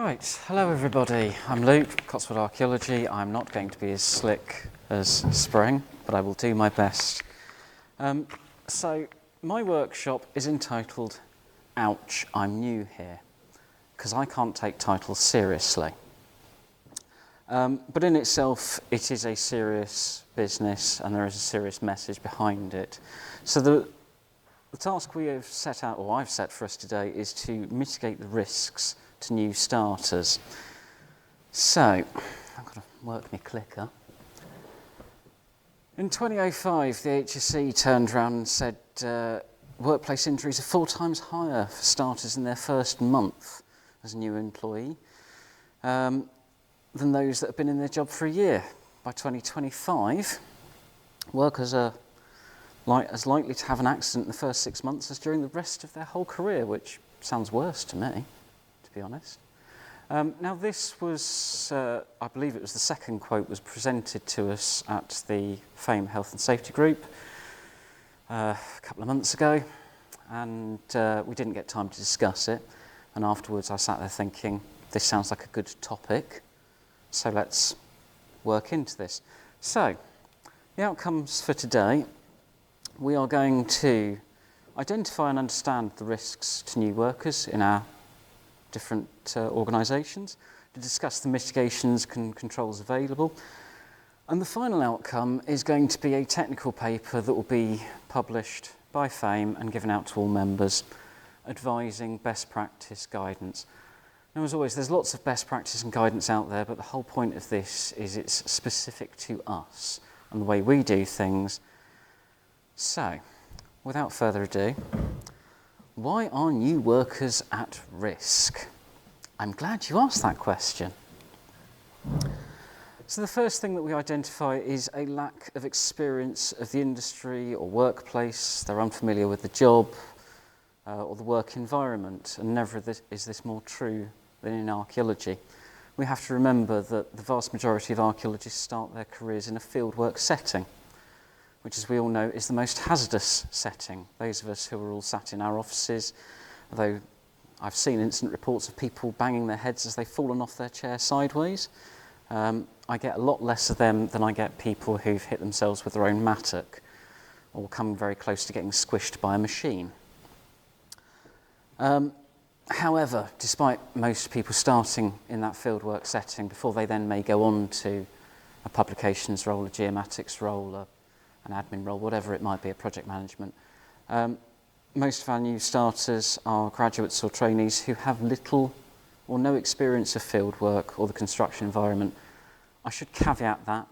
Right, hello everybody. I'm Luke, Cotswold Archaeology. I'm not going to be as slick as Spring, but I will do my best. So my workshop is entitled Ouch, I'm New Here, because I can't take titles seriously. But in itself, it is a serious business and there is a serious message behind it. So the task we have set out, or I've set for us today, is to mitigate the risks to new starters. So, I've got to work my clicker. In 2005, the HSE turned around and said workplace injuries are 4 times higher for starters in their first month as a new employee than those that have been in their job for a year. By 2025, workers are as likely to have an accident in the first 6 months as during the rest of their whole career, which sounds worse to me, to be honest. Now this was, I believe it was the second quote was presented to us at the FAME Health and Safety Group a couple of months ago, and we didn't get time to discuss it, and afterwards I sat there thinking, this sounds like a good topic, so let's work into this. So, the outcomes for today, we are going to identify and understand the risks to new workers in our different organisations, to discuss the mitigations and controls available, and the final outcome is going to be a technical paper that will be published by FAME and given out to all members, advising best practice guidance. Now, as always, there's lots of best practice and guidance out there, but the whole point of this is it's specific to us and the way we do things. So, without further ado, why are new workers at risk? I'm glad you asked that question. So the first thing that we identify is a lack of experience of the industry or workplace. They're unfamiliar with the job or the work environment, and never is this more true than in archaeology. We have to remember that the vast majority of archaeologists start their careers in a fieldwork setting, which, as we all know, is the most hazardous setting. Those of us who are all sat in our offices, although I've seen incident reports of people banging their heads as they've fallen off their chair sideways, I get a lot less of them than I get people who've hit themselves with their own mattock or come very close to getting squished by a machine. However, despite most people starting in that fieldwork setting before they then may go on to a publications role, a geomatics role, an admin role, whatever it might be, a project management. Most of our new starters are graduates or trainees who have little or no experience of fieldwork or the construction environment. I should caveat that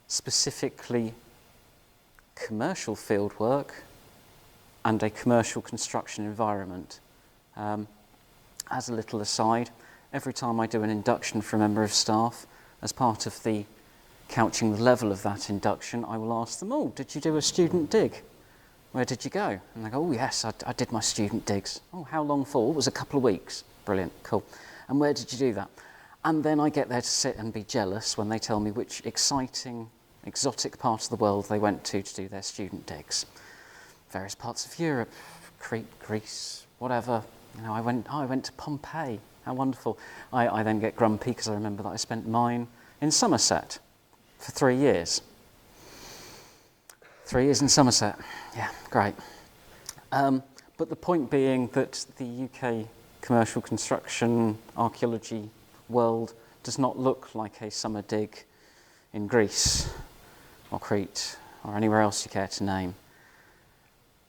specifically commercial fieldwork and a commercial construction environment. As a little aside, every time I do an induction for a member of staff, as part of the couching the level of that induction, I will ask them, oh, did you do a student dig? Where did you go? And they go, oh yes, I did my student digs. Oh, how long for? It was a couple of weeks. Brilliant, cool. And where did you do that? And then I get there to sit and be jealous when they tell me which exciting, exotic part of the world they went to do their student digs. Various parts of Europe, Crete, Greece, whatever. You know, I went to Pompeii. How wonderful. I then get grumpy because I remember that I spent mine in Somerset for 3 years. 3 years in Somerset. Yeah, great. But the point being that the UK commercial construction archaeology world does not look like a summer dig in Greece or Crete or anywhere else you care to name.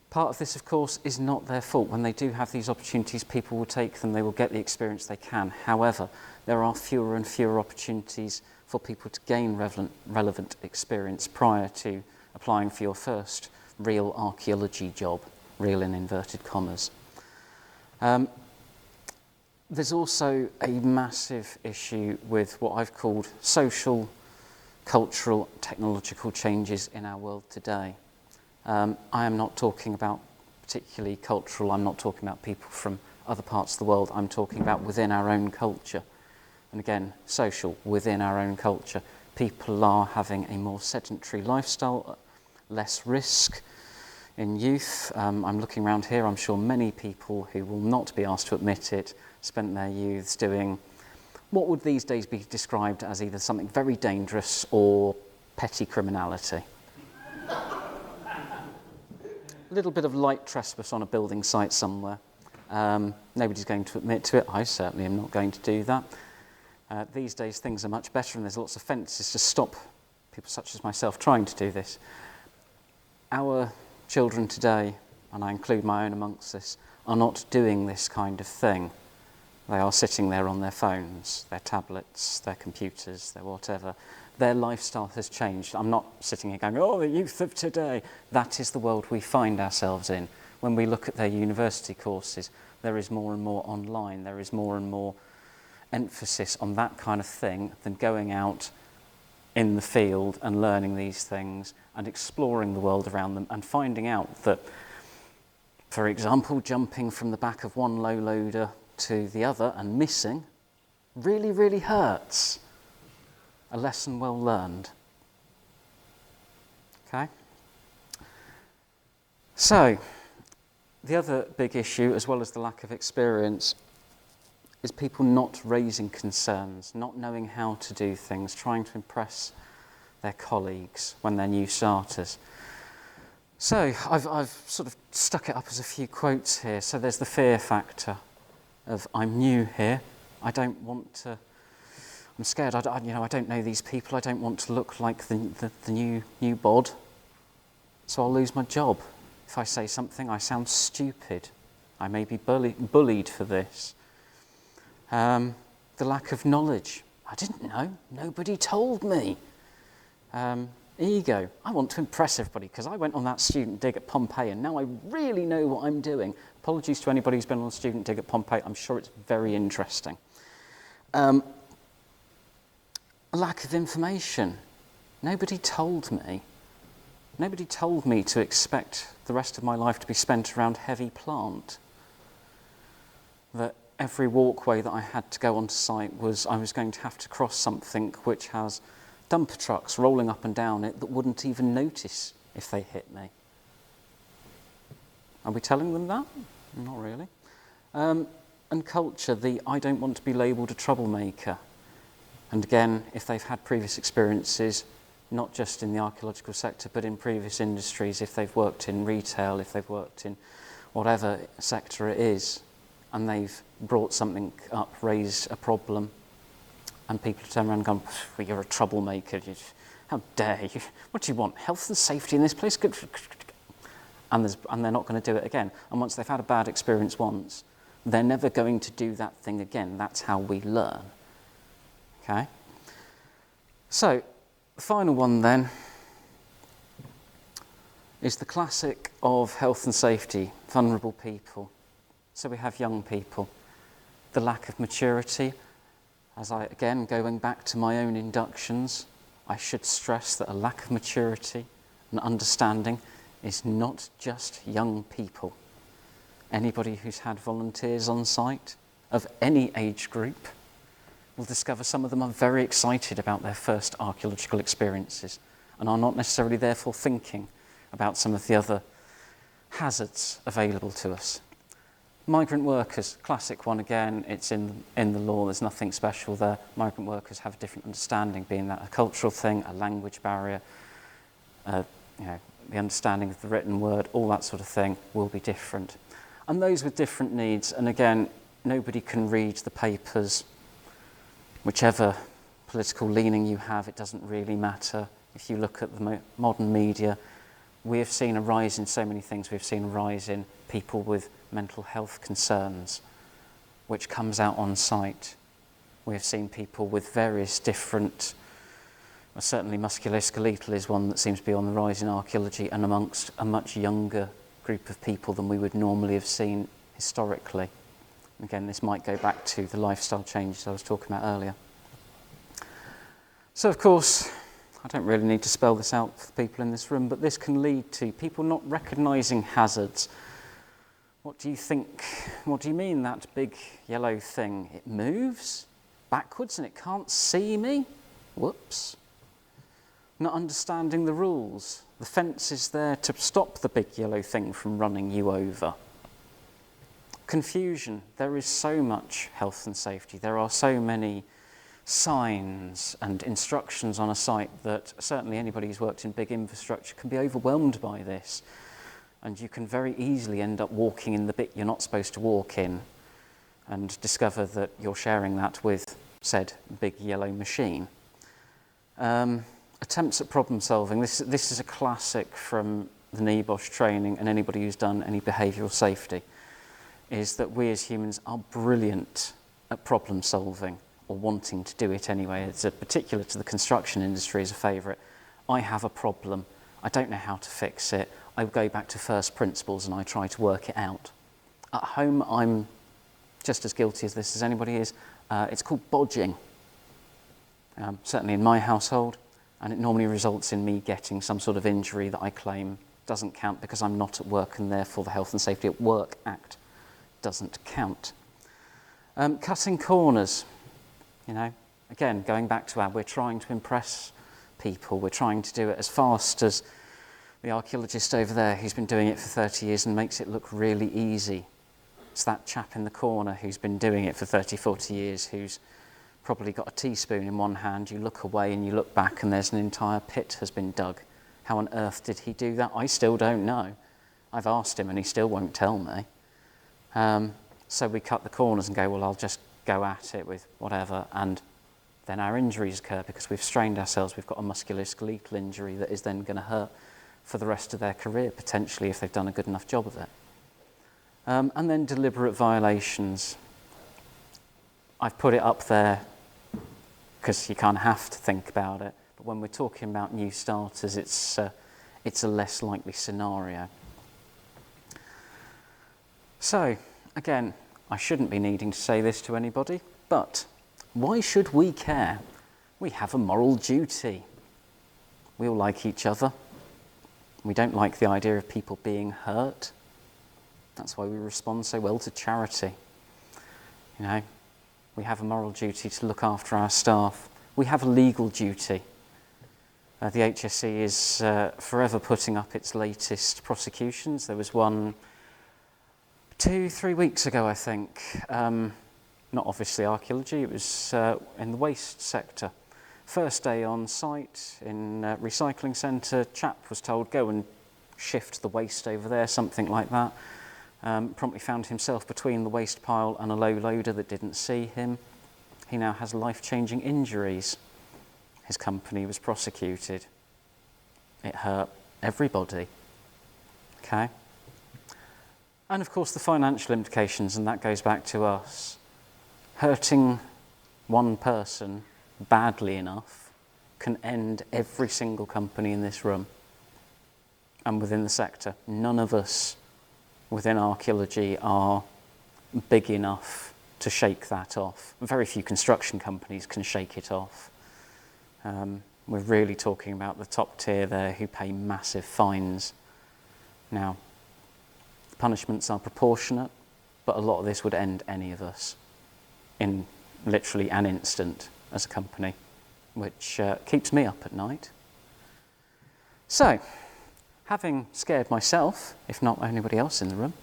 Part of this, of course, is not their fault. When they do have these opportunities, people will take them, they will get the experience they can. However, there are fewer and fewer opportunities for people to gain relevant experience prior to applying for your first real archaeology job, real in inverted commas. There's also a massive issue with what I've called social, cultural, technological changes in our world today. I am not talking about particularly cultural, I'm not talking about people from other parts of the world, I'm talking about within our own culture. And again, social, within our own culture. People are having a more sedentary lifestyle, less risk in youth. I'm looking around here, I'm sure many people who will not be asked to admit it spent their youths doing what would these days be described as either something very dangerous or petty criminality? A little bit of light trespass on a building site somewhere. Nobody's going to admit to it. I certainly am not going to do that. These days things are much better and there's lots of fences to stop people such as myself trying to do this. Our children today, and I include my own amongst this, are not doing this kind of thing. They are sitting there on their phones, their tablets, their computers, their whatever. Their lifestyle has changed. I'm not sitting here going, oh, the youth of today. That is the world we find ourselves in. When we look at their university courses, there is more and more online. There is more and more emphasis on that kind of thing than going out in the field and learning these things and exploring the world around them and finding out that, for example, jumping from the back of one low loader to the other and missing really, really hurts. A lesson well learned. Okay? So, the other big issue, as well as the lack of experience, is people not raising concerns, not knowing how to do things, trying to impress their colleagues when they're new starters. So I've sort of stuck it up as a few quotes here. So there's the fear factor of I'm new here, I don't want to, I'm scared, I don't know these people, I don't want to look like the new bod, so I'll lose my job. If I say something, I sound stupid. I may be bullied for this. The lack of knowledge. I didn't know. Nobody told me. Ego. I want to impress everybody because I went on that student dig at Pompeii and now I really know what I'm doing. Apologies to anybody who's been on a student dig at Pompeii. I'm sure it's very interesting. A lack of information. Nobody told me. Nobody told me to expect the rest of my life to be spent around heavy plant. That every walkway that I had to go onto site was I was going to have to cross something which has dumper trucks rolling up and down it that wouldn't even notice if they hit me. Are we telling them that? Not really. And culture, the I don't want to be labelled a troublemaker. And again, if they've had previous experiences, not just in the archaeological sector, but in previous industries, if they've worked in retail, if they've worked in whatever sector it is, and they've brought something up, raised a problem, and people turn around and go, well, you're a troublemaker, how dare you, what do you want, health and safety in this place? And they're not going to do it again. And once they've had a bad experience once, they're never going to do that thing again. That's how we learn. Okay? So, the final one then is the classic of health and safety, vulnerable people. So we have young people, the lack of maturity. As again, going back to my own inductions, I should stress that a lack of maturity and understanding is not just young people. Anybody who's had volunteers on site of any age group will discover some of them are very excited about their first archaeological experiences and are not necessarily therefore thinking about some of the other hazards available to us. Migrant workers, classic one again, it's in the law, there's nothing special there. Migrant workers have a different understanding, being that a cultural thing, a language barrier, the understanding of the written word, all that sort of thing will be different. And those with different needs, and again, nobody can read the papers, whichever political leaning you have, it doesn't really matter. If you look at the modern media, we have seen a rise in so many things. We've seen a rise in people with mental health concerns, which comes out on site. We have seen people with various different, well, certainly musculoskeletal is one that seems to be on the rise in archaeology and amongst a much younger group of people than we would normally have seen historically. Again, this might go back to the lifestyle changes I was talking about earlier. So, of course, I don't really need to spell this out for people in this room, but this can lead to people not recognising hazards. What do you think? What do you mean, that big yellow thing? It moves backwards and it can't see me? Whoops. Not understanding the rules. The fence is there to stop the big yellow thing from running you over. Confusion. There is so much health and safety. There are so many signs and instructions on a site that certainly anybody who's worked in big infrastructure can be overwhelmed by this. And you can very easily end up walking in the bit you're not supposed to walk in and discover that you're sharing that with said big yellow machine. Attempts at problem solving. This is a classic from the NEBOSH training, and anybody who's done any behavioural safety, is that we as humans are brilliant at problem solving, or wanting to do it anyway. It's particular to the construction industry as a favourite. I have a problem. I don't know how to fix it. I go back to first principles and I try to work it out. At home, I'm just as guilty of this as anybody is. It's called bodging, certainly in my household, and it normally results in me getting some sort of injury that I claim doesn't count because I'm not at work, and therefore the Health and Safety at Work Act doesn't count. Cutting corners, again, going back to we're trying to impress people, we're trying to do it as fast as the archaeologist over there who's been doing it for 30 years and makes it look really easy. It's that chap in the corner who's been doing it for 30, 40 years, who's probably got a teaspoon in one hand. You look away and you look back and there's an entire pit has been dug. How on earth did he do that? I still don't know. I've asked him and he still won't tell me. So we cut the corners and go, well, I'll just go at it with whatever, and then our injuries occur because we've strained ourselves. We've got a musculoskeletal injury that is then going to hurt for the rest of their career, potentially, if they've done a good enough job of it. And then deliberate violations. I've put it up there because you kind of have to think about it. But when we're talking about new starters, it's a less likely scenario. So, again, I shouldn't be needing to say this to anybody, but why should we care? We have a moral duty. We all like each other. We don't like the idea of people being hurt. That's why we respond so well to charity. We have a moral duty to look after our staff. We have a legal duty. The HSE is forever putting up its latest prosecutions. There was one 2-3 weeks ago, I think. Not obviously archaeology, it was in the waste sector. First day on site in a recycling centre, chap was told, go and shift the waste over there, something like that. Promptly found himself between the waste pile and a low loader that didn't see him. He now has life-changing injuries. His company was prosecuted. It hurt everybody. Okay? And of course the financial implications, and that goes back to us. Hurting one person badly enough can end every single company in this room and within the sector. None of us within archaeology are big enough to shake that off. Very few construction companies can shake it off. We're really talking about the top tier there who pay massive fines. Now, the punishments are proportionate, but a lot of this would end any of us in literally an instant as a company, which keeps me up at night. So, having scared myself, if not anybody else in the room,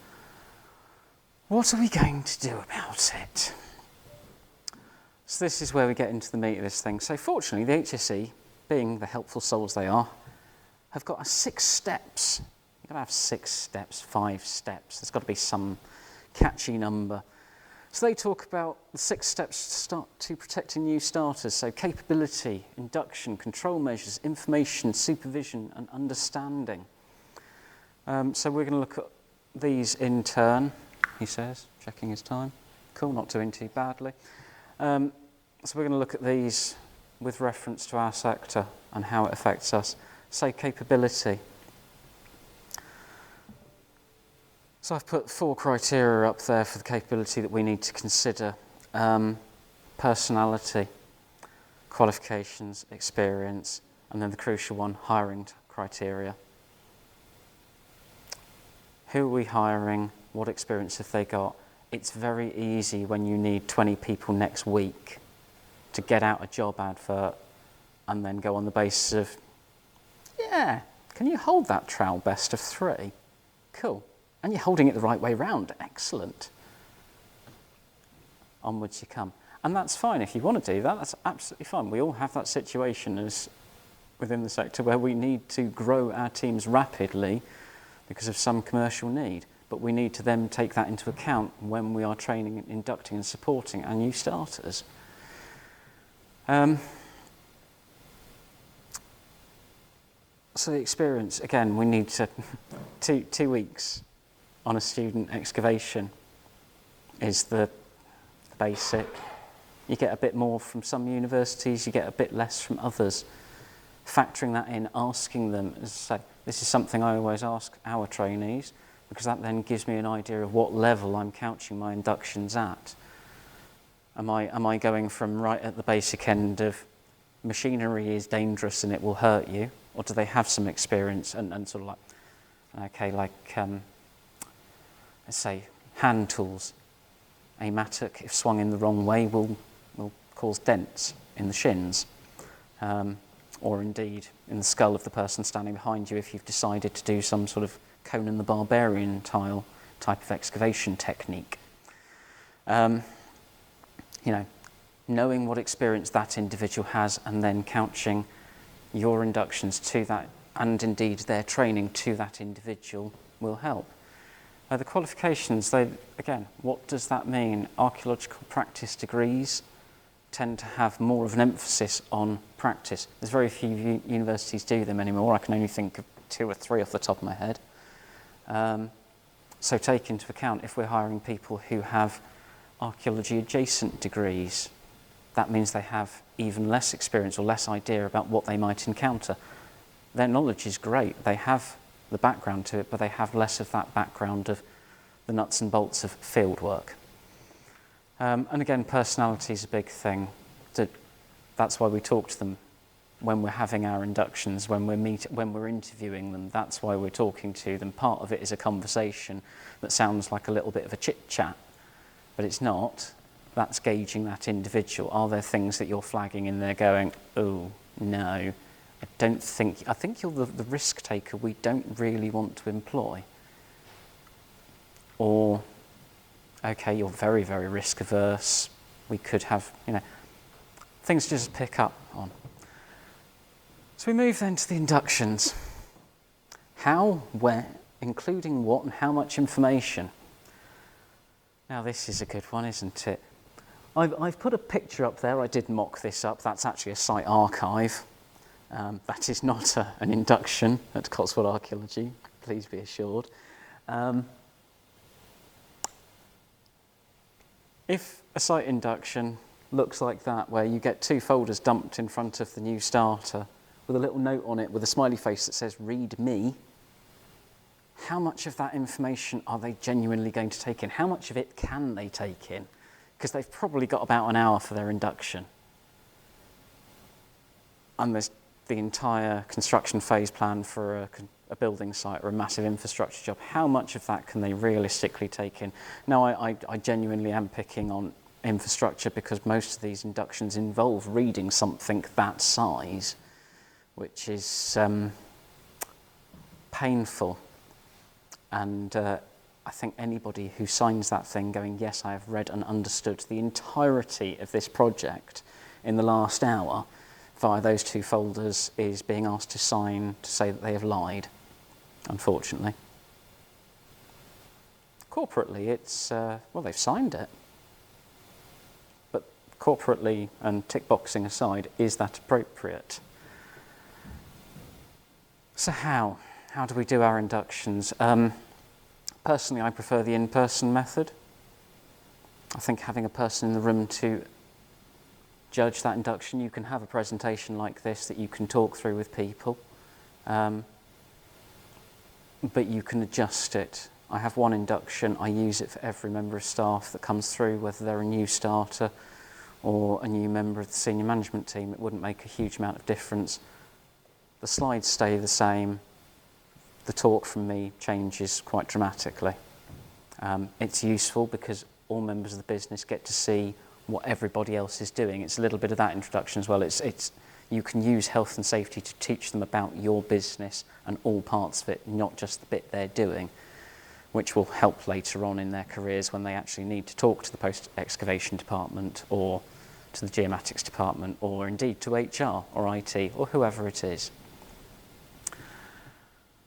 what are we going to do about it? So this is where we get into the meat of this thing. So fortunately, the HSE, being the helpful souls they are, have got 6 steps. You've got to have 6 steps, 5 steps. There's got to be some catchy number. So they talk about the 6 steps to protecting new starters. So capability, induction, control measures, information, supervision, and understanding. So we're going to look at these in turn, he says, checking his time. Cool, not doing too badly. So we're going to look at these with reference to our sector and how it affects us. So capability. So I've put 4 criteria up there for the capability that we need to consider. Personality, qualifications, experience, and then the crucial one, hiring criteria. Who are we hiring? What experience have they got? It's very easy when you need 20 people next week to get out a job advert and then go on the basis of, yeah, can you hold that trowel best of 3? Cool. And you're holding it the right way round. Excellent. Onwards you come. And that's fine. If you want to do that, that's absolutely fine. We all have that situation as within the sector where we need to grow our teams rapidly because of some commercial need. But we need to then take that into account when we are training, inducting and supporting our new starters. So the experience, again, we need to, 2 weeks on a student excavation is the basic. You get a bit more from some universities, you get a bit less from others. Factoring that in, asking them, as I say, this is something I always ask our trainees, because that then gives me an idea of what level I'm couching my inductions at. Am I going from right at the basic end of machinery is dangerous and it will hurt you, or do they have some experience and sort of like, okay, like, let's say, hand tools. A mattock, if swung in the wrong way, will cause dents in the shins. Or indeed in the skull of the person standing behind you if you've decided to do some sort of Conan the Barbarian type of excavation technique. Knowing what experience that individual has and then couching your inductions to that, and indeed their training to that individual, will help. The qualifications, again, what does that mean? Archaeological practice degrees tend to have more of an emphasis on practice. There's very few universities do them anymore. I can only think of 2 or 3 off the top of my head. So take into account, if we're hiring people who have archaeology adjacent degrees, that means they have even less experience or less idea about what they might encounter. Their knowledge is great. They have the background to it, but they have less of that background of the nuts and bolts of field work. And again, personality is a big thing. That's why we talk to them when we're having our inductions, when we're interviewing them. That's why we're talking to them. Part of it is a conversation that sounds like a little bit of a chit-chat, but it's not. That's gauging that individual. Are there things that you're flagging in there going, oh, no, I think you're the risk taker we don't really want to employ. Or, okay, you're very, very risk averse. We could have, things to just pick up on. So we move then to the inductions. How, where, including what and how much information. Now this is a good one, isn't it? I've put a picture up there. I did mock this up. That's actually a site archive. That is not an induction at Cotswold Archaeology, please be assured. If a site induction looks like that, where you get 2 folders dumped in front of the new starter with a little note on it with a smiley face that says, read me, how much of that information are they genuinely going to take in? How much of it can they take in? Because they've probably got about an hour for their induction. And there's the entire construction phase plan for a building site or a massive infrastructure job. How much of that can they realistically take in? Now, I genuinely am picking on infrastructure because most of these inductions involve reading something that size, which is painful. And I think anybody who signs that thing going, yes, I have read and understood the entirety of this project in the last hour via those 2 folders is being asked to sign to say that they have lied, unfortunately. Corporately, it's, they've signed it. But corporately and tick boxing aside, is that appropriate? So how do we do our inductions? Personally, I prefer the in-person method. I think having a person in the room to judge that induction, you can have a presentation like this that you can talk through with people, but you can adjust it. I have one induction, I use it for every member of staff that comes through, whether they're a new starter or a new member of the senior management team. It wouldn't make a huge amount of difference. The slides stay the same. The talk from me changes quite dramatically. It's useful because all members of the business get to see what everybody else is doing. It's a little bit of that introduction as well. You can use health and safety to teach them about your business and all parts of it, not just the bit they're doing, which will help later on in their careers when they actually need to talk to the post-excavation department or to the geomatics department, or indeed to HR or IT or whoever it is.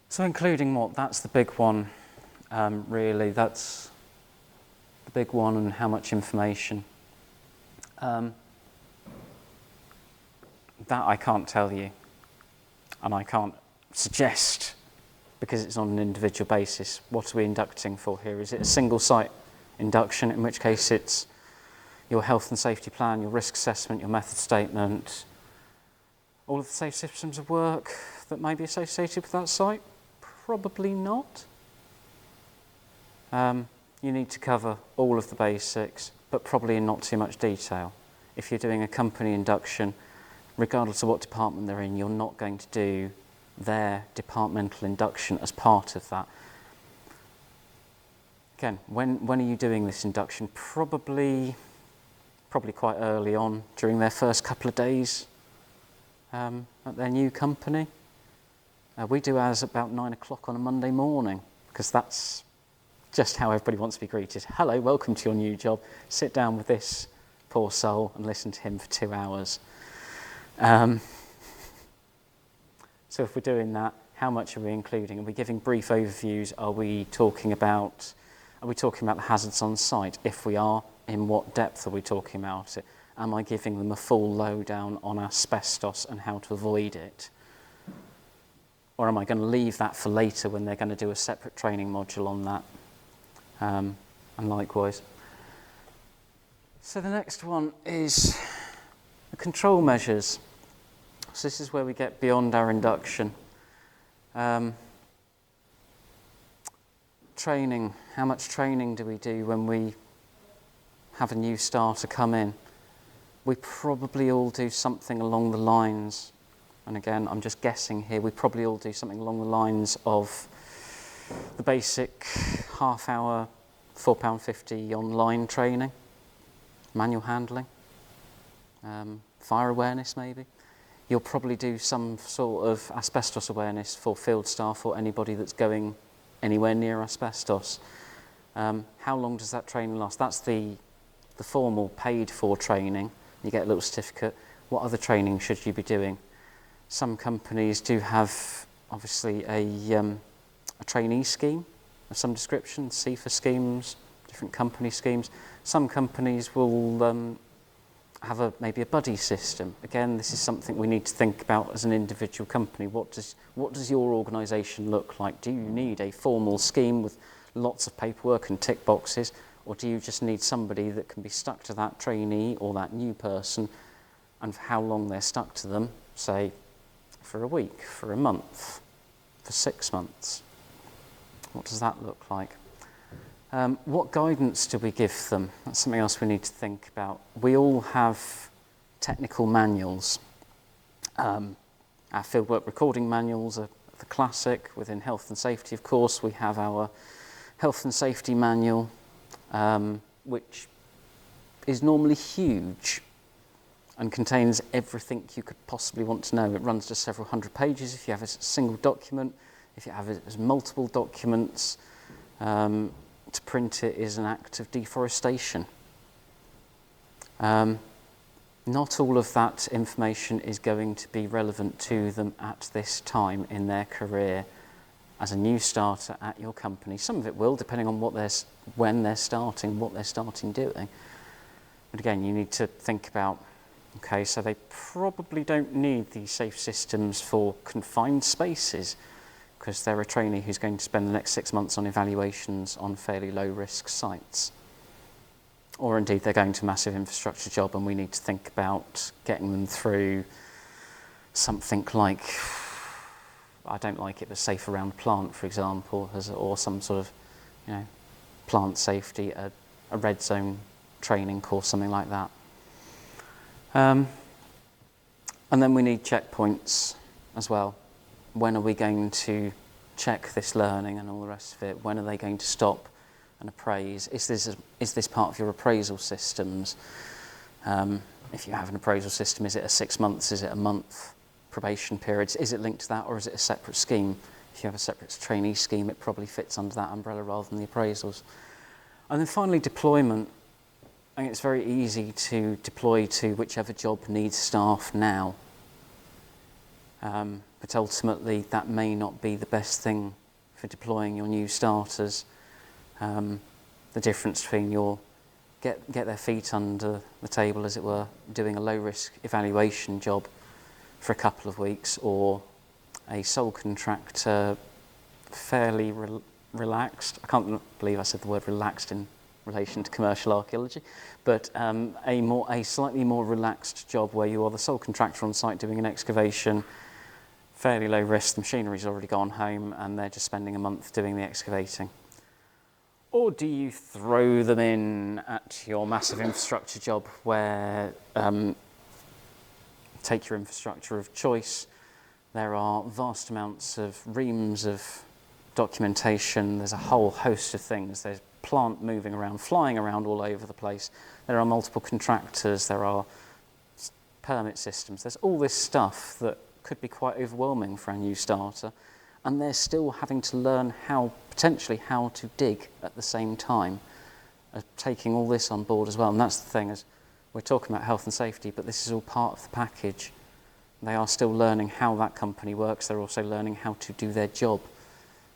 So including what? That's the big one, really. That's the big one, and how much information. That I can't tell you, and I can't suggest, because it's on an individual basis. What are we inducting for here? Is it a single site induction, in which case it's your health and safety plan, your risk assessment, your method statement, all of the safe systems of work that may be associated with that site? Probably not. You need to cover all of the basics, but probably in not too much detail. If you're doing a company induction, regardless of what department they're in, you're not going to do their departmental induction as part of that. Again, when are you doing this induction? Probably quite early on, during their first couple of days at their new company. We do ours about 9 o'clock on a Monday morning, because that's just how everybody wants to be greeted. Hello, welcome to your new job. Sit down with this poor soul and listen to him for 2 hours. So if we're doing that, how much are we including? Are we giving brief overviews? Are we talking about the hazards on site? If we are, in what depth are we talking about it? Am I giving them a full lowdown on asbestos and how to avoid it? Or am I going to leave that for later when they're going to do a separate training module on that? And likewise. So the next one is the control measures. So this is where we get beyond our induction. Training. How much training do we do when we have a new starter come in? We probably all do something along the lines, and again, I'm just guessing here, we probably all do something along the lines of the basic half-hour, £4.50 online training, manual handling, fire awareness maybe. You'll probably do some sort of asbestos awareness for field staff or anybody that's going anywhere near asbestos. How long does that training last? That's the formal paid-for training. You get a little certificate. What other training should you be doing? Some companies do have, obviously, a trainee scheme of some description, CFA schemes, different company schemes. Some companies will have maybe a buddy system. Again, this is something we need to think about as an individual company. What does your organisation look like? Do you need a formal scheme with lots of paperwork and tick boxes, or do you just need somebody that can be stuck to that trainee or that new person, and for how long they're stuck to them, say for a week, for a month, for 6 months? What does that look like? What guidance do we give them? That's something else we need to think about. We all have technical manuals. Our fieldwork recording manuals are the classic. Within health and safety, of course, we have our health and safety manual, which is normally huge and contains everything you could possibly want to know. It runs to several hundred pages if you have a single document. If you have it as multiple documents, to print it is an act of deforestation. Not all of that information is going to be relevant to them at this time in their career as a new starter at your company. Some of it will, depending on when they're starting, what they're starting doing. But again, you need to think about, okay, so they probably don't need these safe systems for confined spaces, because they're a trainee who's going to spend the next 6 months on evaluations on fairly low-risk sites. Or indeed, they're going to a massive infrastructure job, and we need to think about getting them through something like, I don't like it, but safe around plant, for example, or some sort of, plant safety, a red zone training course, something like that. And then we need checkpoints as well. When are we going to check this learning and all the rest of it? When are they going to stop and appraise? Is this part of your appraisal systems? If you have an appraisal system, is it a 6 months? Is it a month probation period? Is it linked to that, or is it a separate scheme? If you have a separate trainee scheme, it probably fits under that umbrella rather than the appraisals. And then finally, deployment. I think it's very easy to deploy to whichever job needs staff now. But ultimately, that may not be the best thing for deploying your new starters. The difference between your get their feet under the table, as it were, doing a low-risk evaluation job for a couple of weeks, or a sole contractor, fairly relaxed. I can't believe I said the word relaxed in relation to commercial archaeology, but a slightly more relaxed job where you are the sole contractor on site doing an excavation, fairly low risk, the machinery's already gone home and they're just spending a month doing the excavating. Or do you throw them in at your massive infrastructure job where, take your infrastructure of choice, there are vast amounts of reams of documentation, there's a whole host of things, there's plant moving around, flying around all over the place, there are multiple contractors, there are permit systems, there's all this stuff that could be quite overwhelming for a new starter, and they're still having to learn potentially how to dig at the same time, taking all this on board as well. And that's the thing, is we're talking about health and safety, but this is all part of the package. They are still learning how that company works, they're also learning how to do their job,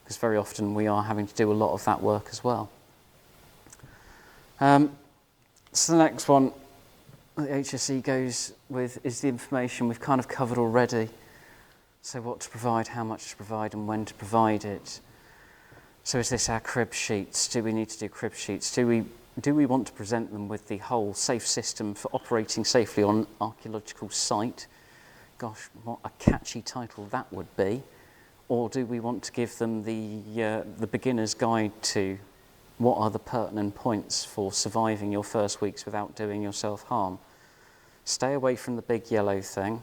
because very often we are having to do a lot of that work as well. So the next one that the HSE goes with is the information we've kind of covered already. So what to provide, how much to provide, and when to provide it. So is this our crib sheets? Do we need to do crib sheets? Do we want to present them with the whole safe system for operating safely on an archaeological site? Gosh, what a catchy title that would be. Or do we want to give them the beginner's guide to what are the pertinent points for surviving your first weeks without doing yourself harm? Stay away from the big yellow thing.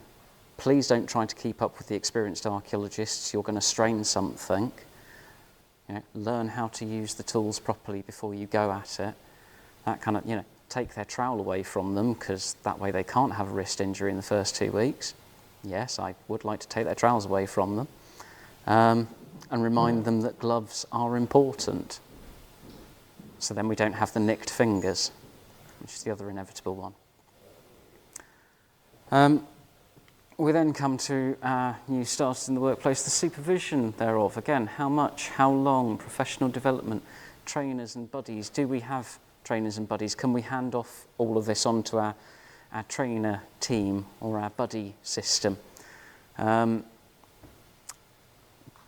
Please don't try to keep up with the experienced archaeologists. You're going to strain something. Learn how to use the tools properly before you go at it. That kind of, take their trowel away from them, because that way they can't have a wrist injury in the first 2 weeks. Yes, I would like to take their trowels away from them. And remind them that gloves are important. So then we don't have the nicked fingers, which is the other inevitable one. We then come to our new starters in the workplace, the supervision thereof. Again, how much, how long, professional development, trainers and buddies. Do we have trainers and buddies? Can we hand off all of this onto our trainer team or our buddy system? Do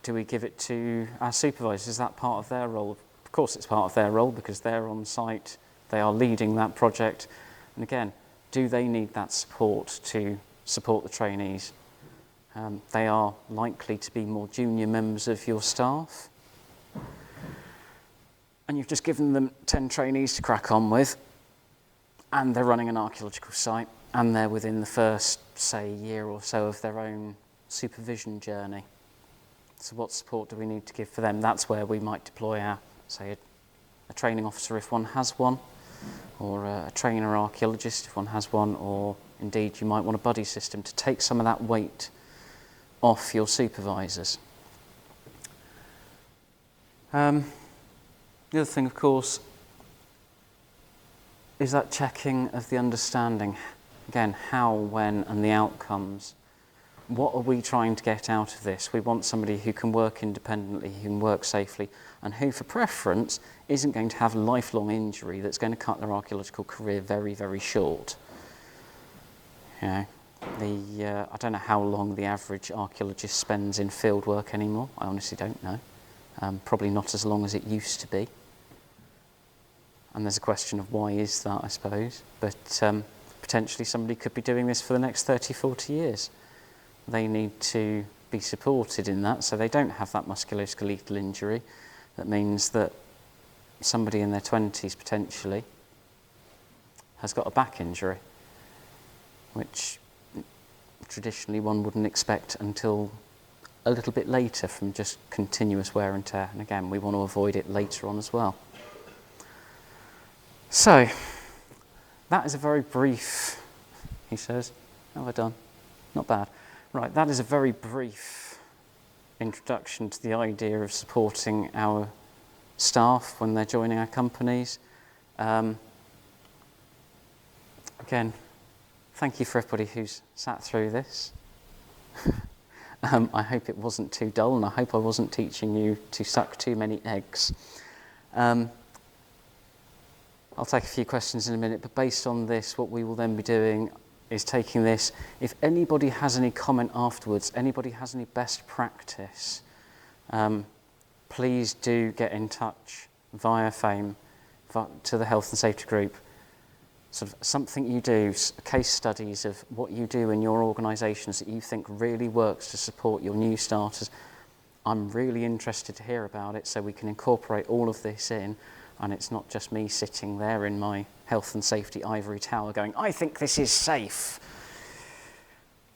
we give it to our supervisors? Is that part of their role? Of course it's part of their role, because they're on site, they are leading that project. And again, do they need that support to support the trainees? They are likely to be more junior members of your staff. And you've just given them 10 trainees to crack on with, and they're running an archaeological site, and they're within the first, say, year or so of their own supervision journey. So what support do we need to give for them? That's where we might deploy our, say, a training officer if one has one, or a trainer archaeologist if one has one, or indeed you might want a buddy system to take some of that weight off your supervisors. The other thing, of course, is that checking of the understanding. Again, how, when, and the outcomes. What are we trying to get out of this? We want somebody who can work independently, who can work safely, and who, for preference, isn't going to have a lifelong injury that's going to cut their archaeological career very, very short. I don't know how long the average archaeologist spends in field work anymore. I honestly don't know. Probably not as long as it used to be. And there's a question of why is that, I suppose. But potentially somebody could be doing this for the next 30, 40 years. They need to be supported in that, so they don't have that musculoskeletal injury. That means that somebody in their 20s potentially has got a back injury, which traditionally one wouldn't expect until a little bit later from just continuous wear and tear. And again, we want to avoid it later on as well. So, that is a very brief, he says, how have I done? Not bad. Right, that is a very brief introduction to the idea of supporting our staff when they're joining our companies. again, thank you for everybody who's sat through this. I hope it wasn't too dull, and I hope I wasn't teaching you to suck too many eggs. I'll take a few questions in a minute, but based on this, what we will then be doing is taking this. If anybody has any comment afterwards, anybody has any best practice, please do get in touch via FAME to the health and safety group. Sort of something you do, case studies of what you do in your organisations that you think really works to support your new starters. I'm really interested to hear about it so we can incorporate all of this in, and it's not just me sitting there in my health and safety ivory tower going, I think this is safe.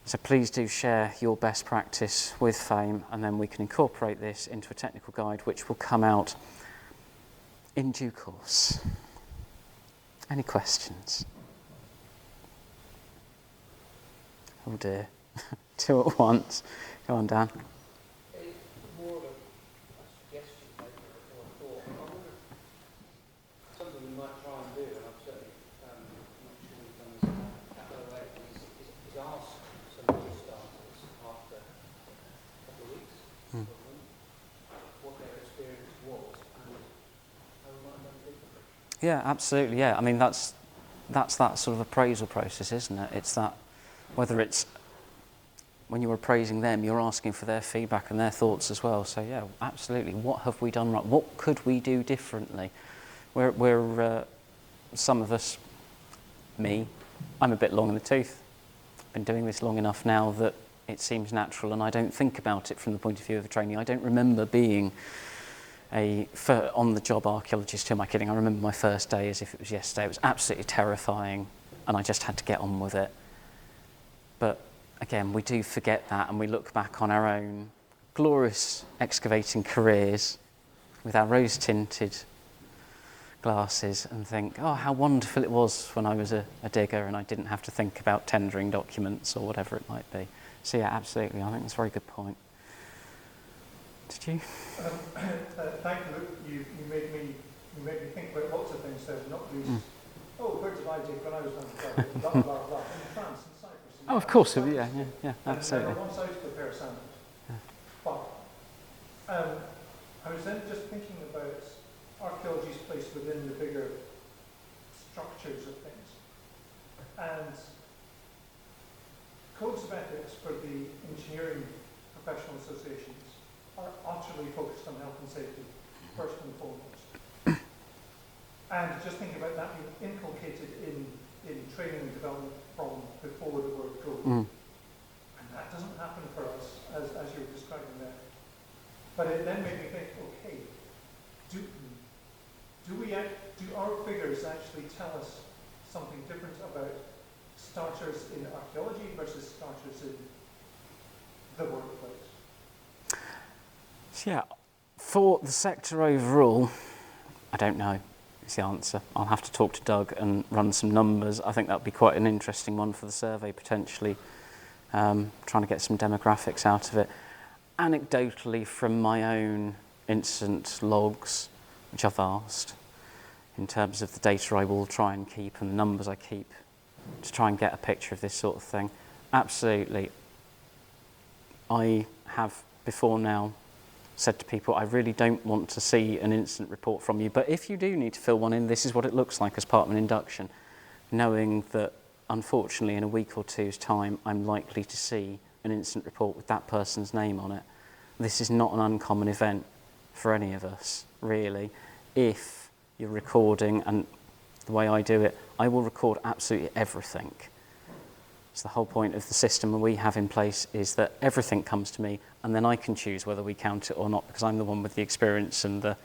So please do share your best practice with FAME, and then we can incorporate this into a technical guide which will come out in due course. Any questions? Oh dear, two at once. Go on, Dan. It's more of a suggestion maybe or a thought. I wonder if something we might try and do, and I'm certainly not sure we've done this at OA, is ask some new starters after a couple of weeks what their experience was and how we might have done it differently. Yeah, absolutely. Yeah, I mean that's that sort of appraisal process, isn't it? It's that whether it's when you're appraising them, you're asking for their feedback and their thoughts as well. So yeah, absolutely. What have we done right? What could we do differently? We're some of us, me, I'm a bit long in the tooth. I've been doing this long enough now that it seems natural, and I don't think about it from the point of view of a trainee. I don't remember being a on-the-job archaeologist. Who am I kidding? I remember my first day as if it was yesterday. It was absolutely terrifying, and I just had to get on with it. But again, we do forget that, and we look back on our own glorious excavating careers with our rose-tinted glasses and think, oh, how wonderful it was when I was a digger and I didn't have to think about tendering documents or whatever it might be. So yeah, absolutely. I think that's a very good point. Did you? Thank you. You made me think about lots of things. There's not least, where did I dig when I was undergraduate? Blah blah blah. In France, in Cyprus. Oh, of course. Yeah, absolutely. And I once out to prepare sandals. Yeah. But I was then just thinking about archaeology's place within the bigger structures of things, and codes of ethics for the engineering professional associations are utterly focused on health and safety, first and foremost. And just thinking about that being inculcated in training and development from before the word code. And that doesn't happen for us, as you were describing there. But it then made me think, okay, do our figures actually tell us something different about starters in archaeology versus starters in the workplace? Yeah, for the sector overall, I don't know is the answer. I'll have to talk to Doug and run some numbers. I think that would be quite an interesting one for the survey, potentially, trying to get some demographics out of it. Anecdotally, from my own incident logs, which I've asked, in terms of the data I will try and keep and the numbers I keep, to try and get a picture of this sort of thing, absolutely. I have before now said to people, I really don't want to see an incident report from you, but if you do need to fill one in, this is what it looks like as part of an induction, knowing that unfortunately in a week or two's time I'm likely to see an incident report with that person's name on it. This is not an uncommon event for any of us, really. If you're recording, and the way I do it, I will record absolutely everything. So the whole point of the system we have in place is that everything comes to me, and then I can choose whether we count it or not, because I'm the one with the experience and the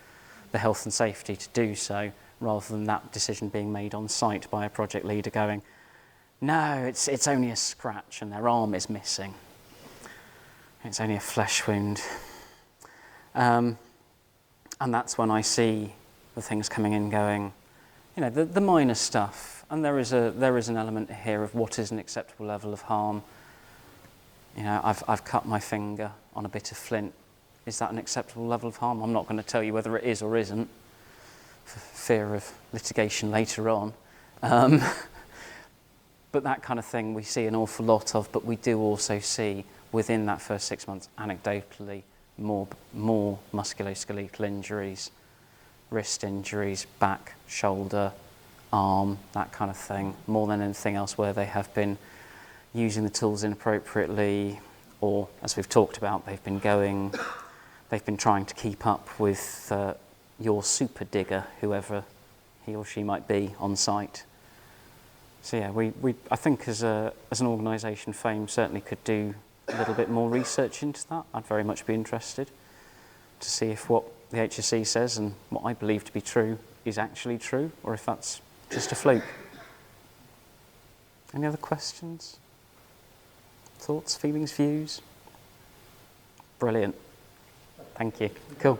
health and safety to do so, rather than that decision being made on site by a project leader going, no, it's only a scratch and their arm is missing. It's only a flesh wound. And that's when I see the things coming in going, the minor stuff. And there is an element here of what is an acceptable level of harm. I've cut my finger on a bit of flint. Is that an acceptable level of harm? I'm not going to tell you whether it is or isn't, for fear of litigation later on. But that kind of thing we see an awful lot of, but we do also see within that first 6 months, anecdotally, more musculoskeletal injuries, wrist injuries, back, shoulder, arm, that kind of thing, more than anything else where they have been using the tools inappropriately, or as we've talked about, they've been trying to keep up with your super digger, whoever he or she might be on site. So yeah, I think as an organisation, FAME certainly could do a little bit more research into that. I'd very much be interested to see if what the HSE says and what I believe to be true is actually true, or if that's just a fluke. Any other questions? Thoughts, feelings, views? Brilliant. Thank you. Cool.